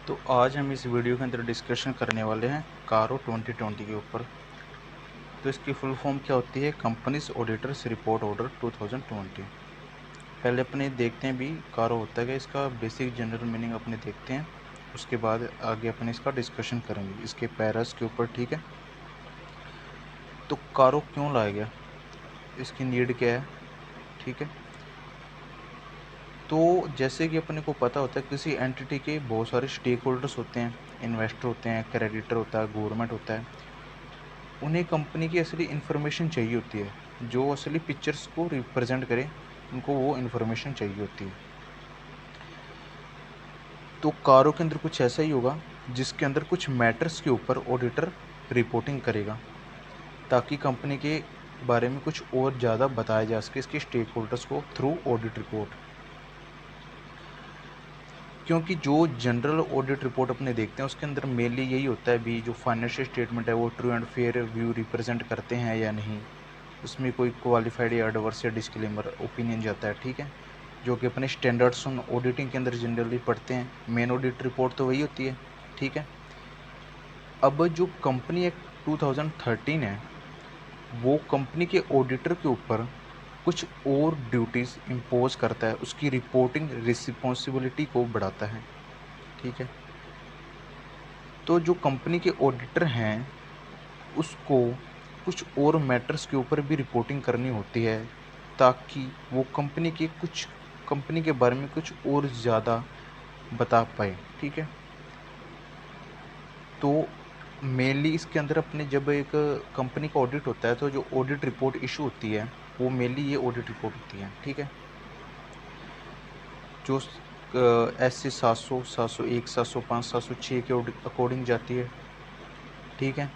तो आज हम इस वीडियो के अंदर डिस्कशन करने वाले हैं कारो 2020 के ऊपर। तो इसकी फुल फॉर्म क्या होती है? Companies auditors report order 2020। पहले अपने देखते हैं भी कारो होता है क्या, इसका बेसिक जनरल मीनिंग अपने देखते हैं। उसके बाद आगे अपने इसका डिस्कशन करेंगे इसके पैरास के ऊपर, ठीक है। तो कारो क्यों लाया गया, इसकी नीड क्या है, ठीक है। तो जैसे कि अपने को पता होता है किसी एंटिटी के बहुत सारे स्टेक होल्डर्स होते हैं, इन्वेस्टर होते हैं, क्रेडिटर होता है, गवर्नमेंट होता है। उन्हें कंपनी की असली इन्फॉर्मेशन चाहिए होती है, जो असली पिक्चर्स को रिप्रेजेंट करे, उनको वो इन्फॉर्मेशन चाहिए होती है। तो कारों के अंदर कुछ ऐसा ही होगा जिसके अंदर कुछ मैटर्स के ऊपर ऑडिटर रिपोर्टिंग करेगा, ताकि कंपनी के बारे में कुछ और ज़्यादा बताया जा सके इसके स्टेक होल्डर्स को थ्रू ऑडिट रिपोर्ट। क्योंकि जो जनरल ऑडिट रिपोर्ट अपने देखते हैं उसके अंदर मेनली यही होता है भी जो फाइनेंशियल स्टेटमेंट है वो true and fair view represent करते हैं या नहीं, उसमें कोई क्वालिफाइड या एडवर्स या डिस्क्लेमर ओपिनियन जाता है, ठीक है। जो कि अपने स्टैंडर्ड्स ऑन ऑडिटिंग के अंदर जनरली पढ़ते हैं। मेन ऑडिट रिपोर्ट तो वही होती है, ठीक है। अब जो कंपनी एक्ट 2013 है वो कंपनी के ऑडिटर के ऊपर कुछ और ड्यूटीज़ इम्पोज करता है, उसकी रिपोर्टिंग रिस्पॉन्सिबिलिटी को बढ़ाता है, ठीक है। तो जो कंपनी के ऑडिटर हैं उसको कुछ और मैटर्स के ऊपर भी रिपोर्टिंग करनी होती है, ताकि वो कंपनी के बारे में कुछ और ज़्यादा बता पाए, ठीक है। तो मेनली इसके अंदर अपने जब एक कंपनी का ऑडिट होता है तो जो ऑडिट रिपोर्ट इशू होती है वो मेनली ये ऑडिट रिपोर्ट होती है, ठीक है। जो SC 700, 701, 705, 706 के अकॉर्डिंग जाती है, ठीक है।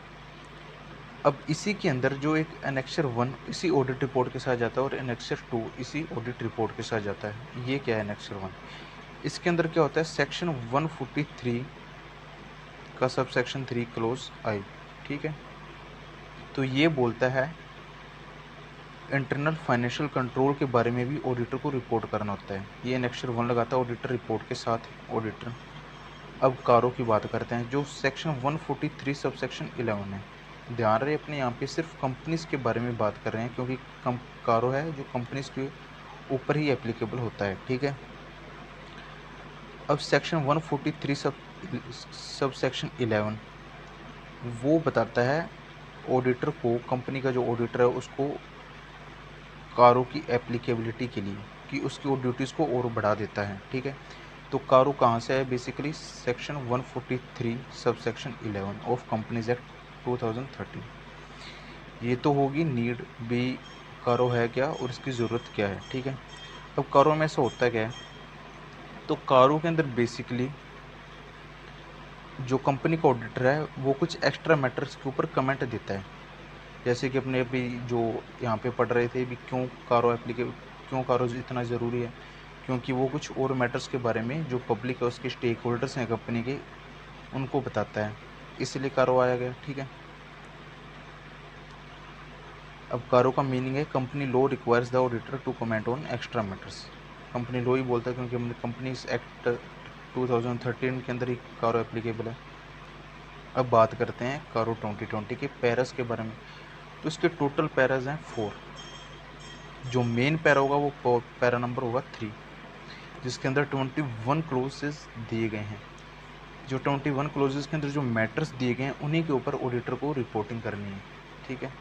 अब इसी के अंदर जो एक एनेक्सर 1 इसी ऑडिट रिपोर्ट के साथ जाता है और एनेक्सर 2 इसी ऑडिट रिपोर्ट के साथ जाता है। ये क्या है एनेक्सर 1? इसके अंदर क्या होता है, सेक्शन 143 का सब सेक्शन 3 क्लोज आई, ठीक है। तो ये बोलता है इंटरनल फाइनेंशियल कंट्रोल के बारे में भी ऑडिटर को रिपोर्ट करना होता है। ये एनेक्सर 1 लगाता है ऑडिटर रिपोर्ट के साथ ऑडिटर। अब कारों की बात करते हैं, जो सेक्शन 143 सब सेक्शन 11 है। ध्यान रहे अपने यहाँ पे सिर्फ कंपनीज के बारे में बात कर रहे हैं, क्योंकि कारो है जो कंपनीज के ऊपर ही एप्लीकेबल होता है, ठीक है। अब सेक्शन 143 सब सेक्शन 11 वो बताता है ऑडिटर को, कंपनी का जो ऑडिटर है उसको कारो की एप्लीकेबिलिटी के लिए, कि उसकी वो ड्यूटीज़ को और बढ़ा देता है, ठीक है। तो कारो कहाँ से है? Basically section 143 sub section 11 of companies act 2013। ये तो होगी नीड भी, कारो है क्या और इसकी ज़रूरत क्या है, ठीक है। अब कारो में ऐसा होता क्या है, तो कारो के अंदर बेसिकली जो कंपनी का ऑडिटर है वो कुछ एक्स्ट्रा मैटर्स के ऊपर कमेंट देता है। जैसे कि अपने अभी जो यहाँ पे पढ़ रहे थे भी क्यों कारो इतना ज़रूरी है, क्योंकि वो कुछ और मैटर्स के बारे में जो पब्लिक है उसके स्टेक होल्डर्स हैं कंपनी के, उनको बताता है, इसलिए कारो आया गया, ठीक है। अब कारो का मीनिंग है company law requires the auditor to comment on extra matters. Company law ही बोलता है, क्योंकि हमने कंपनीज एक्ट 2013 के अंदर ही कारो एप्लीकेबल है। अब बात करते हैं कारो 2020 के पैरास के बारे में। तो इसके टोटल पैराज हैं 4। जो मेन पैरा होगा वो पैरा नंबर होगा 3, जिसके अंदर 21 क्लोजेस दिए गए हैं। जो 21 क्लोजेस के अंदर जो मैटर्स दिए गए हैं उन्हीं के ऊपर ऑडिटर को रिपोर्टिंग करनी है, ठीक है।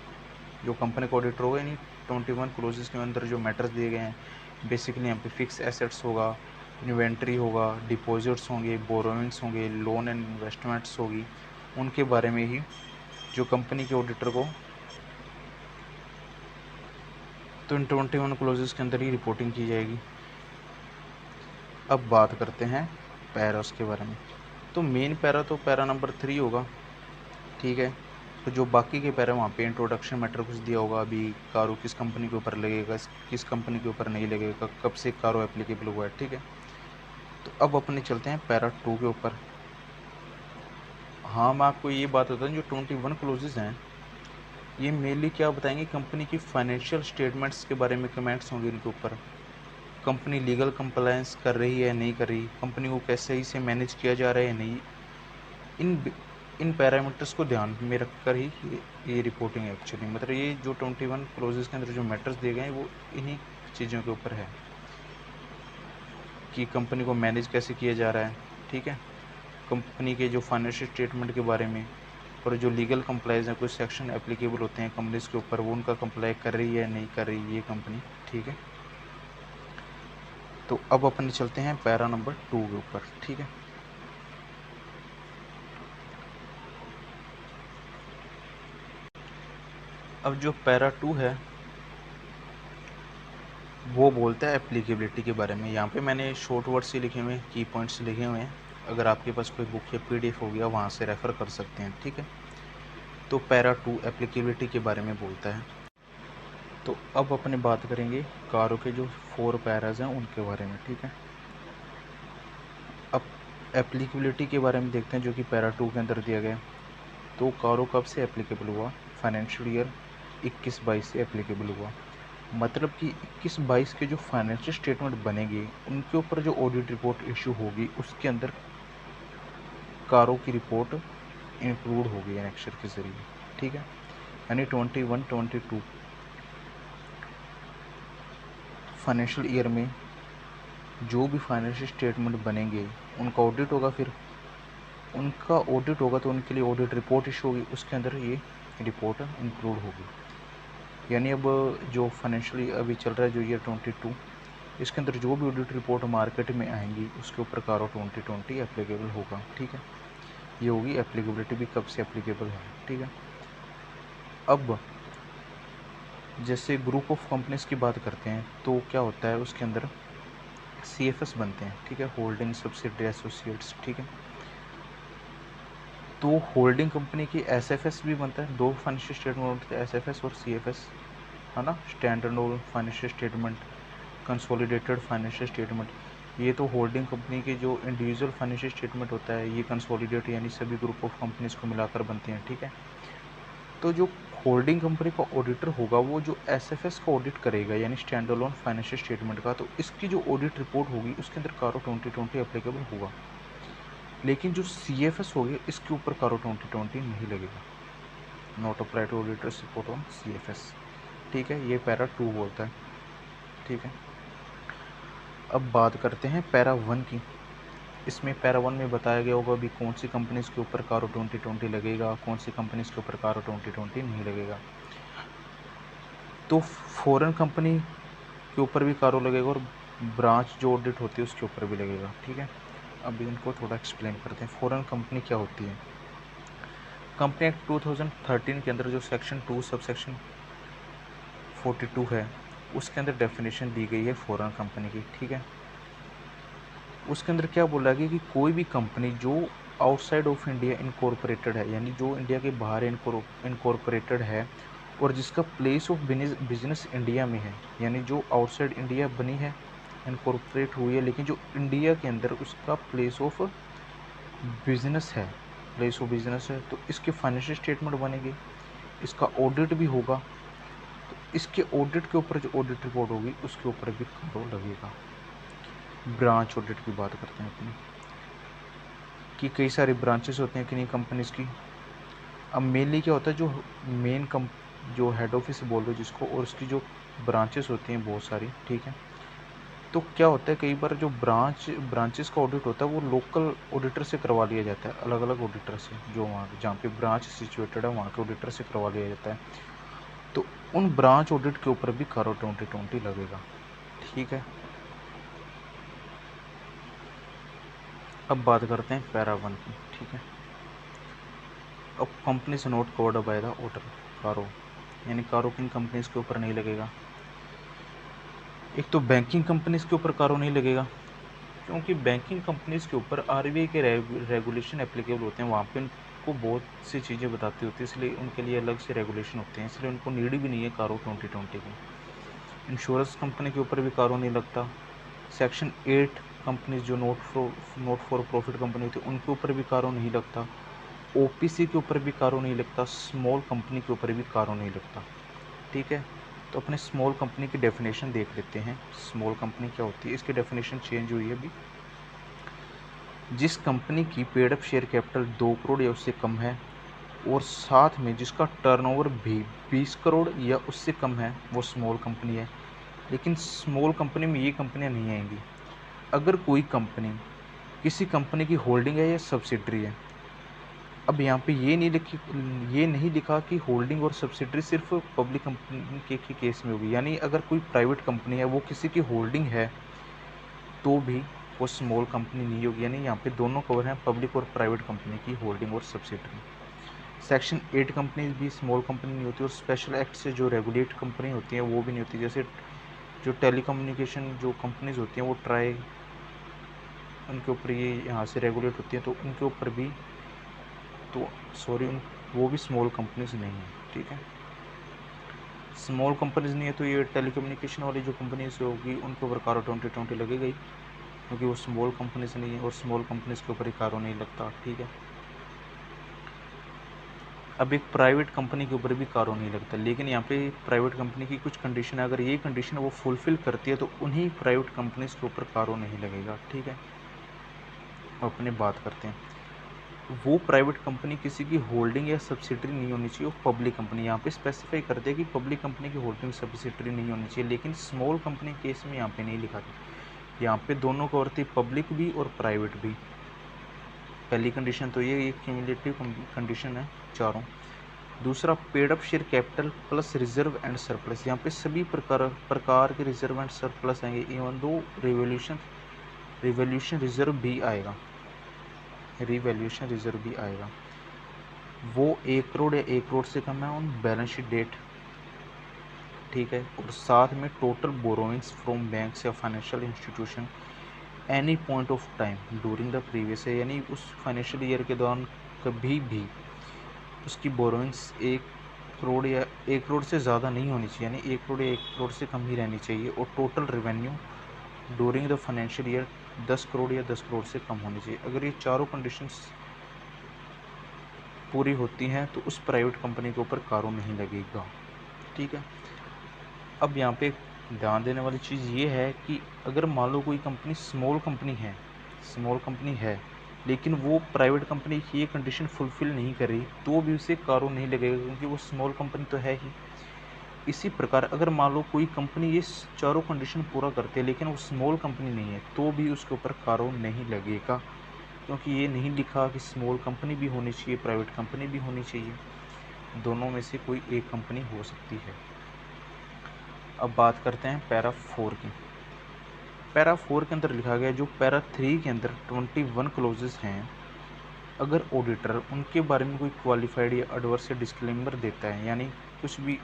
जो कंपनी का ऑडिटर होगा, यानी 21 क्लोजेस के अंदर जो मैटर्स दिए गए हैं, बेसिकली यहाँ पे फिक्स एसेट्स होगा, इन्वेंट्री होगा, डिपॉजिट्स होंगे, बोरोइंग्स होंगे, लोन एंड इन्वेस्टमेंट्स होगी, उनके बारे में ही जो कंपनी के ऑडिटर को तो इन 21 क्लोजेस के अंदर ही रिपोर्टिंग की जाएगी। अब बात करते हैं पैरास के बारे में। तो मेन पैरा तो पैरा नंबर 3 होगा, ठीक है। तो जो बाकी के पैरा वहाँ पे इंट्रोडक्शन मैटर कुछ दिया होगा, अभी कारो किस कंपनी के ऊपर लगेगा, किस कंपनी के ऊपर नहीं लगेगा, कब से कारो एप्लीकेबल हुआ है, ठीक है। तो अब अपने चलते हैं पैरा 2 के ऊपर। हाँ, मैं आपको ये बात बताऊँ, जो 21 क्लोजेज हैं ये मेनली क्या बताएंगे, कंपनी की फाइनेंशियल स्टेटमेंट्स के बारे में कमेंट्स होंगे इनके ऊपर, कंपनी लीगल कंप्लायंस कर रही है या नहीं कर रही, कंपनी को कैसे ही से मैनेज किया जा रहा है या नहीं, इन पैरामीटर्स को ध्यान में रखकर ही ये रिपोर्टिंग है एक्चुअली। मतलब ये जो 21 क्लोजेस के अंदर जो मैटर्स दिए गए हैं वो इन्हीं चीज़ों के ऊपर है कि कंपनी को मैनेज कैसे किया जा रहा है, ठीक है, कंपनी के जो फाइनेंशियल स्टेटमेंट के बारे में, और जो लीगल कंप्लाइज है, कुछ सेक्शन एप्लीकेबल होते हैं कंपनीज के ऊपर, वो उनका कंप्लाई कर रही है नहीं कर रही ये कंपनी, ठीक है। तो अब अपन चलते हैं पैरा नंबर 2 के ऊपर, ठीक है। अब जो पैरा 2 है वो बोलता है एप्लीकेबिलिटी के बारे में। यहाँ पे मैंने शॉर्ट वर्ड से लिखे हुए हैं, की पॉइंट्स लिखे हुए हैं, अगर आपके पास कोई बुक या पीडीएफ हो गया वहाँ से रेफ़र कर सकते हैं, ठीक है। तो पैरा 2 एप्लीकेबिलिटी के बारे में बोलता है। तो अब अपने बात करेंगे कारों के जो 4 पैराज हैं उनके बारे में, ठीक है। अब एप्लीकेबिलिटी के बारे में देखते हैं जो कि पैरा 2 के अंदर दिया गया। तो कारों कब से एप्लीकेबल हुआ, फाइनेंशियल ईयर 21-22 से एप्लीकेबल हुआ। मतलब कि 21-22 के जो फाइनेंशियल स्टेटमेंट बनेंगे उनके ऊपर जो ऑडिट रिपोर्ट इशू होगी उसके अंदर कारों की रिपोर्ट इंक्लूड होगी एनेक्सर के ज़रिए, ठीक है। यानी 21-22 फाइनेंशियल ईयर में जो भी फाइनेंशियल स्टेटमेंट बनेंगे उनका ऑडिट होगा, फिर उनका ऑडिट होगा तो उनके लिए ऑडिट रिपोर्ट इशू होगी, उसके अंदर ये रिपोर्ट इंक्लूड होगी। यानी अब जो फाइनेंशियली अभी चल रहा है जो ईयर 22, इसके अंदर जो भी ऑडिट रिपोर्ट मार्केट में आएंगी उसके ऊपर कारो 2020 एप्लीकेबल होगा, ठीक है। ये होगी एप्लीकेबिलिटी भी कब से एप्लीकेबल है, ठीक है। अब जैसे ग्रुप ऑफ कंपनीज की बात करते हैं तो क्या होता है उसके अंदर CFS बनते हैं, ठीक है, होल्डिंग सब्सिडरी एसोसिएट्स, ठीक है। तो होल्डिंग कंपनी की SFS भी बनता है, 2 फाइनेंशियल स्टेटमेंट होते हैं, SFS और CFS, है ना, standard financial statement, consolidated financial statement. ये तो होल्डिंग कंपनी के जो इंडिविजुअल फाइनेंशियल स्टेटमेंट होता है ये कंसोलिडेट यानी सभी ग्रुप ऑफ कंपनीज को मिलाकर बनते हैं, ठीक है। तो जो होल्डिंग कंपनी का ऑडिटर होगा वो जो SFS का ऑडिट करेगा यानी स्टैंड अलोन फाइनेंशियल स्टेटमेंट का, तो इसकी जो ऑडिट रिपोर्ट होगी उसके अंदर कारो 2020 एप्लीकेबल होगा। लेकिन जो CFS होगी इसके ऊपर कारो 2020 नहीं लगेगा, not apply to auditor's report on CFS, ठीक है। ये पैरा 2 बोलता है, ठीक है। अब बात करते हैं पैरा 1 की। इसमें पैरा 1 में बताया गया होगा अभी कौन सी कंपनीज के ऊपर कारो 2020 लगेगा, कौन सी कंपनीज के ऊपर कारो 2020 नहीं लगेगा। तो फॉरेन कंपनी के ऊपर भी कारो लगेगा और ब्रांच जो ऑडिट होती है उसके ऊपर भी लगेगा, ठीक है। अब इनको थोड़ा एक्सप्लेन करते हैं। फॉरेन कंपनी क्या होती है। कंपनी एक्ट 2013 के अंदर जो सेक्शन 2 सब सेक्शन 42 है उसके अंदर डेफिनेशन दी गई है फॉरेन कंपनी की, ठीक है। उसके अंदर क्या बोला गया कि कोई भी कंपनी जो आउटसाइड ऑफ इंडिया इनकॉर्पोरेटेड है, यानी जो इंडिया के बाहर इनकॉर्पोरेटेड है और जिसका प्लेस ऑफ बिजनेस इंडिया में है, यानी जो आउटसाइड इंडिया बनी है इनकॉर्पोरेट हुई है लेकिन जो इंडिया के अंदर उसका प्लेस ऑफ बिजनेस है, तो इसके फाइनेंशियल स्टेटमेंट बनेंगे, इसका ऑडिट भी होगा, तो इसके ऑडिट के ऊपर जो ऑडिट रिपोर्ट होगी उसके ऊपर भी कारो लगेगा। ब्रांच ऑडिट की बात करते हैं अपनी कि कई सारी ब्रांचेस होते हैं किन्हीं कंपनीज की। अब मेनली क्या होता है जो मेन जो हेड ऑफिस बोल दो जिसको, और उसकी जो ब्रांचेस होती हैं बहुत सारी, ठीक है। तो क्या होता है कई बार जो ब्रांचेस का ऑडिट होता है वो लोकल ऑडिटर से करवा लिया जाता है, अलग अलग ऑडिटर से, जो वहाँ जहाँ पे ब्रांच सिचुएटेड है वहाँ के ऑडिटर से करवा लिया जाता है। तो उन ब्रांच ऑडिट के ऊपर भी कारो 2020 लगेगा, ठीक है। अब बात करते हैं पैरा 1 की, ठीक है। अब कंपनी से note covered by the order कारो, यानी कारो किन कंपनीज के ऊपर नहीं लगेगा। एक तो बैंकिंग कंपनीज के ऊपर कारो नहीं लगेगा क्योंकि बैंकिंग कंपनीज के ऊपर RBI के रेगुलेशन एप्लीकेबल होते हैं, वहाँ पे उनको बहुत सी चीज़ें बताती होती है, इसलिए उनके लिए अलग से रेगुलेशन होते हैं, इसलिए उनको नीड भी नहीं है कारो 2020 की। इंश्योरेंस कंपनी के ऊपर भी कारो नहीं लगता। सेक्शन 8 कंपनीज जो नॉट फॉर प्रॉफिट कंपनी होती है उनके ऊपर भी कारो नहीं लगता। OPC के ऊपर भी कारो नहीं लगता, स्मॉल कंपनी के ऊपर भी कारो नहीं लगता, ठीक है। तो अपने स्मॉल कंपनी की डेफिनेशन देख लेते हैं। स्मॉल कंपनी क्या होती है, इसकी डेफिनेशन चेंज हुई है अभी। जिस कंपनी की paid up share capital 2 crore या उससे कम है और साथ में जिसका टर्नओवर भी 20 करोड़ या उससे कम है, वो स्मॉल कंपनी है। लेकिन स्मॉल कंपनी में ये कंपनियां नहीं आएंगी अगर कोई कंपनी किसी कंपनी की होल्डिंग है या सब्सिडरी है। अब यहाँ पे ये नहीं लिखा कि होल्डिंग और सब्सिडरी सिर्फ पब्लिक कंपनी के केस में होगी, यानी अगर कोई प्राइवेट कंपनी है वो किसी की होल्डिंग है तो भी वो स्मॉल कंपनी नहीं होगी, यानी यहाँ पे दोनों कवर हैं, पब्लिक और प्राइवेट कंपनी की होल्डिंग और सब्सिडरी। सेक्शन 8 कंपनी भी स्मॉल कंपनी नहीं होती और स्पेशल एक्ट से जो रेगुलेट कंपनी होती हैं वो भी नहीं होती। जैसे जो टेलीकम्युनिकेशन जो कंपनीज होती हैं वो ट्राई उनके ऊपर ये यहाँ से रेगुलेट होती हैं, तो उनके ऊपर भी तो सॉरी वो भी स्मॉल कंपनीज नहीं है। ठीक है, स्मॉल कंपनीज नहीं है तो ये टेलीकम्युनिकेशन वाली जो कंपनीज होगी उनके ऊपर कारो 2020 लगेगा ही, क्योंकि वो स्मॉल कंपनीज नहीं है और स्मॉल कंपनीज के ऊपर ही कारो नहीं लगता। ठीक है, अब एक प्राइवेट कंपनी के ऊपर भी कारो नहीं लगता, लेकिन यहाँ पे प्राइवेट कंपनी की कुछ कंडीशन है, अगर ये कंडीशन वो फुलफिल करती है तो उन्हीं प्राइवेट कंपनीज के ऊपर कारो नहीं लगेगा। ठीक है, अपने बात करते हैं। वो प्राइवेट कंपनी किसी की होल्डिंग या सब्सिडरी नहीं होनी चाहिए, वो पब्लिक कंपनी यहाँ पे स्पेसिफाई कर दिया कि पब्लिक कंपनी की होल्डिंग सब्सिडरी नहीं होनी चाहिए, लेकिन स्मॉल कंपनी केस में यहाँ पे नहीं लिखा था। यहाँ पे दोनों कवर थी, पब्लिक भी और प्राइवेट भी। पहली कंडीशन तो ये क्यूमुलेटिव कंडीशन है चारों। दूसरा, paid up share capital plus reserve and surplus, यहाँ पे सभी प्रकार के रिजर्व एंड सरप्लस आएंगे, इवन दो रिवोल्यूशन रिजर्व भी आएगा, रिवैल्यूएशन रिजर्व भी आएगा। वो 1 करोड़ या 1 करोड़ से कम है ऑन बैलेंस शीट डेट। ठीक है, और साथ में टोटल बोरोइंग्स फ्रॉम बैंक्स या financial institution any point of time during the previous year, यानी उस फाइनेंशियल ईयर के दौरान कभी भी उसकी बोरोइंग्स 1 करोड़ या 1 करोड़ से ज़्यादा नहीं होनी चाहिए, यानी 1 करोड़ या 1 करोड़ से कम ही रहनी चाहिए। और total revenue during the financial year 10 crore या 10 करोड़ से कम होनी चाहिए। अगर ये चारों कंडीशंस पूरी होती हैं तो उस प्राइवेट कंपनी के ऊपर कारो नहीं लगेगा। ठीक है, अब यहाँ पे ध्यान देने वाली चीज़ ये है कि अगर मान लो कोई कंपनी स्मॉल कंपनी है लेकिन वो प्राइवेट कंपनी की ये कंडीशन फुलफिल नहीं कर रही तो भी उसे कारो नहीं लगेगा, क्योंकि वो स्मॉल कंपनी तो है ही। इसी प्रकार अगर मान लो कोई कंपनी ये चारों कंडीशन पूरा करती है लेकिन वो स्मॉल कंपनी नहीं है तो भी उसके ऊपर कारो नहीं लगेगा, क्योंकि ये नहीं लिखा कि स्मॉल कंपनी भी होनी चाहिए, प्राइवेट कंपनी भी होनी चाहिए, दोनों में से कोई एक कंपनी हो सकती है। अब बात करते हैं पैरा 4 की। पैरा 4 के अंदर लिखा गया, जो पैरा 3 के अंदर 21 क्लोजेस हैं, अगर ऑडिटर उनके बारे में कोई क्वालिफाइड या एडवर्स डिस्क्लेमर देता है, यानी कुछ भी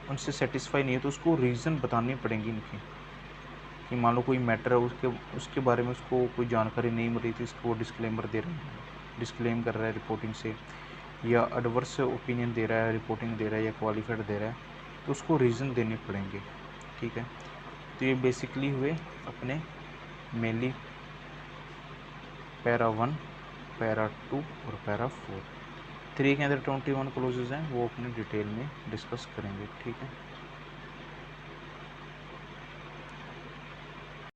उनसे सेटिस्फाई नहीं है, तो उसको रीज़न बतानी पड़ेंगी इनकी, कि मान लो कोई मैटर है उसके बारे में उसको कोई जानकारी नहीं मिली थी, इसको वो डिस्क्लेमर दे रहा है, डिस्क्लेम कर रहा है रिपोर्टिंग से, या एडवर्स ओपिनियन दे रहा है, रिपोर्टिंग दे रहा है या क्वालिफाइड दे रहा है, तो उसको रीज़न देने पड़ेंगे। ठीक है, तो ये बेसिकली हुए अपने मेनली पैरा 1, पैरा 2 और पैरा 4। 3 के अंदर 21 क्लोजेज हैं, वो अपने डिटेल में डिस्कस करेंगे। ठीक है।